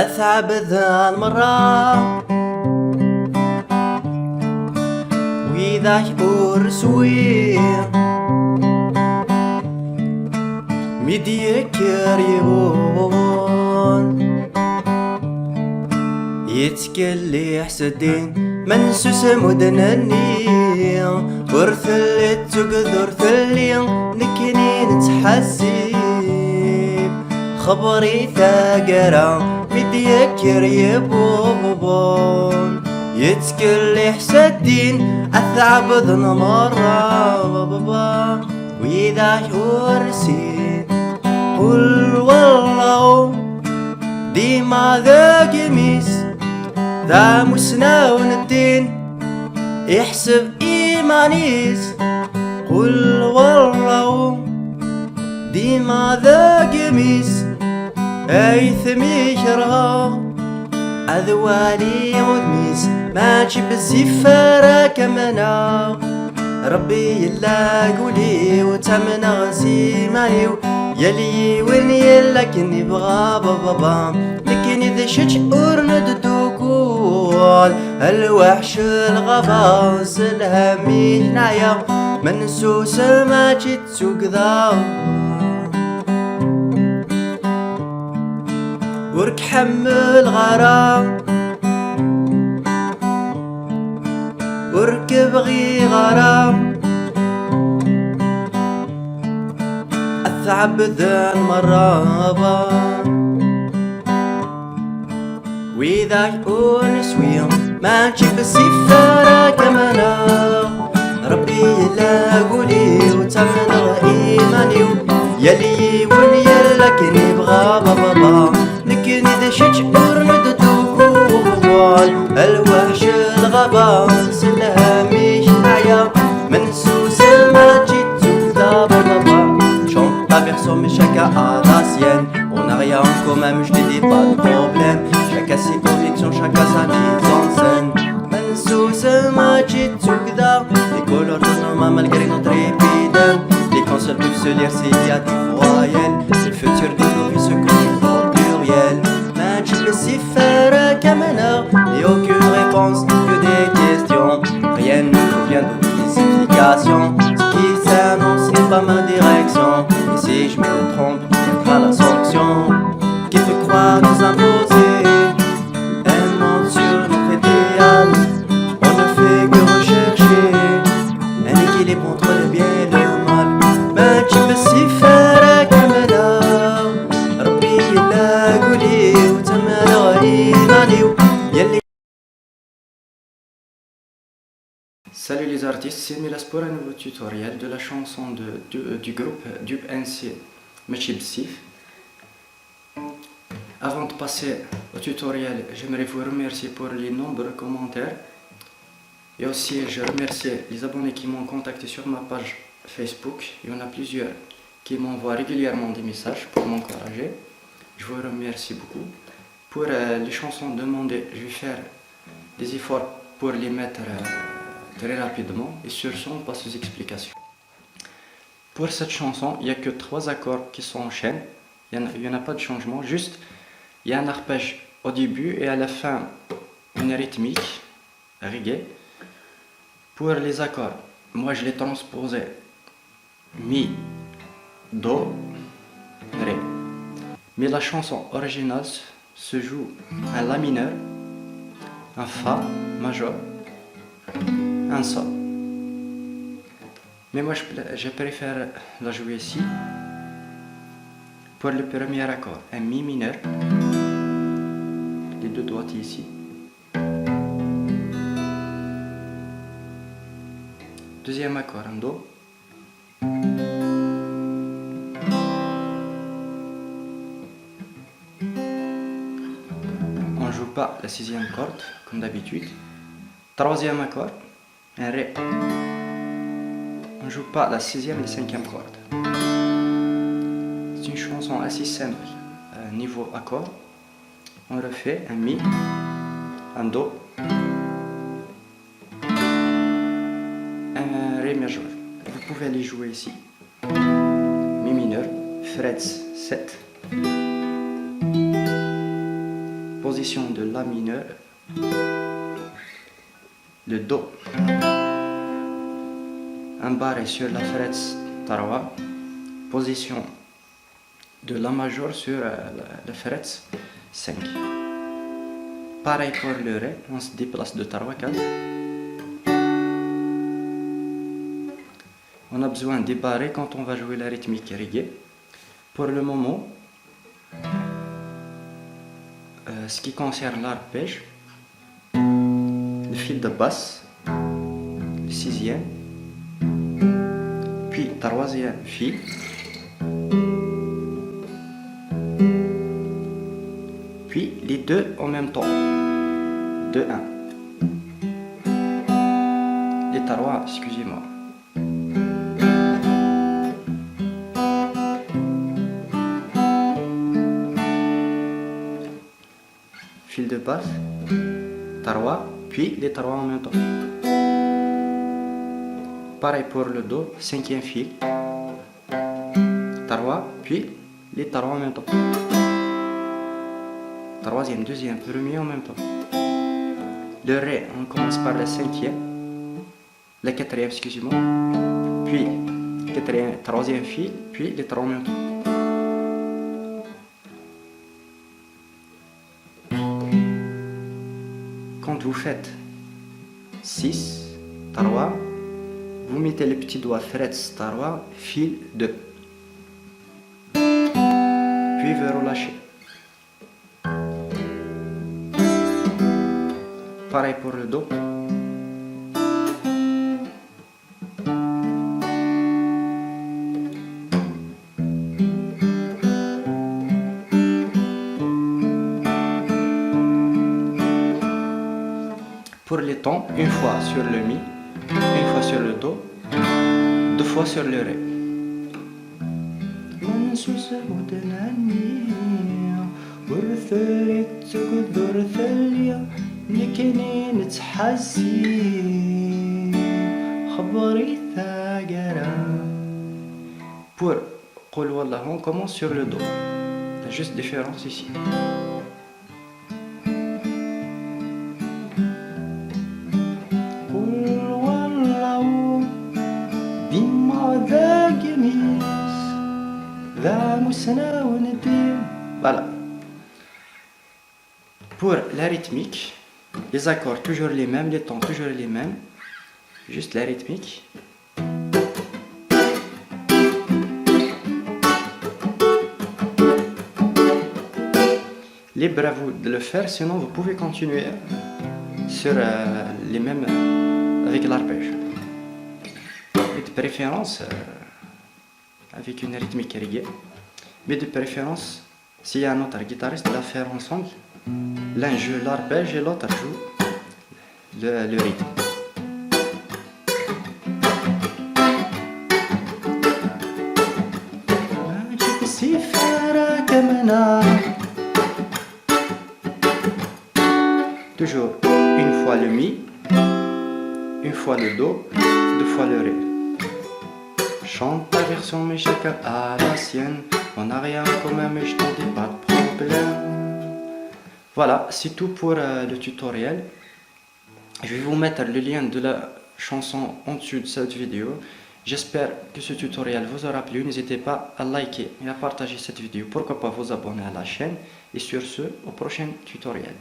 أتعب ذا المرة وإذا يقول سوي ميديك يريبون يتكلي حسدين منسوس مدنني ورث اللي تقدر ثلي نكني نتحسب خبري ثاقرا ميديك يريبون يتكلي حسدين أثعب ذن مرة وإذا يورسين قل والله ديما ذا قميس ذا مسناون الدين يحسب إيمانيس قل والله ديما ذا قميس أيثمي شرها أذوالي غدميس ما تجيب الزفارة كمنا ربي يلا قولي وتمنى غسيماني يلي وين يلا كني بغا بابا لكن إذا شجور نددوكول الوحش الغابة سلهمي هنايا منسوس ما جيت سوق ذا ورك حمل غرام ورك بغي غرام أثعب ذا المرابا وإذا يكون سويا ما نجيب السفارة كمانا ربي يلا قولي وتمنى إيماني يلي ون يلا كني بغا بابا لكن إذا شجور نددوكول الوحش الغابة سلامي شنايا منسوس ما جيت ذا بابا chante pas personne mais chacun a la sienne. On n'a rien en commun mais je te dis pas de problème. Chacun ses convictions, chacun sa mise en scène. Mansous Majid Soukda, les couleurs de nos mains malgré notre épidème. Les consoles peuvent se lire s'il y a des voyelles. Le futur de nos vies se connaît au pluriel. Majid le cifre Kamena et aucune réponse que des questions. Rien ne provient de des explications. Ce qui s'annonce n'est pas ma direction. Et si je me trompe, quelle sera la sanction? Qui te croit nous imposer un monde sur notre idéal? On ne fait que rechercher un équilibre entre le bien et le mal. Ben tu peux s'y faire comme là Rabbi la gouli ou tamala imani yalli. Salut les artistes, c'est Milas pour un nouveau tutoriel de la chanson du groupe Dub NC Machib Sif. Avant de passer au tutoriel, j'aimerais vous remercier pour les nombreux commentaires et aussi je remercie les abonnés qui m'ont contacté sur ma page Facebook. Il y en a plusieurs qui m'envoient régulièrement des messages pour m'encourager. Je vous remercie beaucoup. Pour les chansons demandées, je vais faire des efforts pour les mettre très rapidement et sur ce on passe aux explications. Pour cette chanson, il n'y a que 3 accords qui s'enchaînent, il n'y en a pas de changement, juste il y a un arpège au début et à la fin une rythmique, reggae. Pour les accords, moi je les transposais Mi, Do, Ré. Mais la chanson originale se joue un La mineur, un Fa majeur, un Sol. Mais moi je préfère la jouer ici. Pour le premier accord, un Mi mineur, les 2 doigts ici. Deuxième accord, un Do. On ne joue pas la 6e corde comme d'habitude. Troisième accord, un Ré. On ne joue pas la 6e et la 5e corde. C'est une chanson assez simple niveau accord. On refait un Mi, un Do, un Ré majeur. Vous pouvez les jouer ici. Mi mineur, frets 7. position de la mineur, le Do, un barré sur la frette tarwa, position de la major sur la frette 5. Pareil pour le Ré, on se déplace de tarwa 4. On a besoin des barrés quand on va jouer la rythmique reggae. Pour le moment, ce qui concerne l'arpège, le fil de basse, le 6e, puis 3e fil, puis les deux en même temps, 2, 1. Les tarois, excusez-moi. Fil de basse, tarwa, puis les tarwa en même temps. Pareil pour le Do, 5e fil, tarwa, puis les tarwa en même temps. 3e, 2e, 1er en même temps. Le Ré, on commence par la 5e, la 4e, excusez-moi, puis 3e fil, puis les 3 en même temps. Quand vous faites 6, tarwa, vous mettez le petit doigt fret tarwa, fil 2. Puis vous relâchez. Pareil pour le Do. Pour les tons, une fois sur le Mi, une fois sur le Do, 2 fois sur le Ré. Pour قول والله, on commence sur le Do. Il y a juste différence ici. Voilà. Pour la rythmique, les accords toujours les mêmes, les tons toujours les mêmes, juste la rythmique. Libre à vous de le faire, sinon vous pouvez continuer sur les mêmes avec l'arpège. Et de préférence avec une rythmique reggae, mais de préférence s'il y a un autre guitariste à faire ensemble, l'un joue l'arpège et l'autre joue le rythme. Toujours une fois le Mi, une fois le Do, 2 fois le Ré. Chante ta version mais chacun à la sienne. On n'a rien en commun mais je t'en dis pas de problème. Voilà, c'est tout pour le tutoriel. Je vais vous mettre le lien de la chanson en dessous de cette vidéo. J'espère que ce tutoriel vous aura plu. N'hésitez pas à liker et à partager cette vidéo. Pourquoi pas vous abonner à la chaîne. Et sur ce, au prochain tutoriel.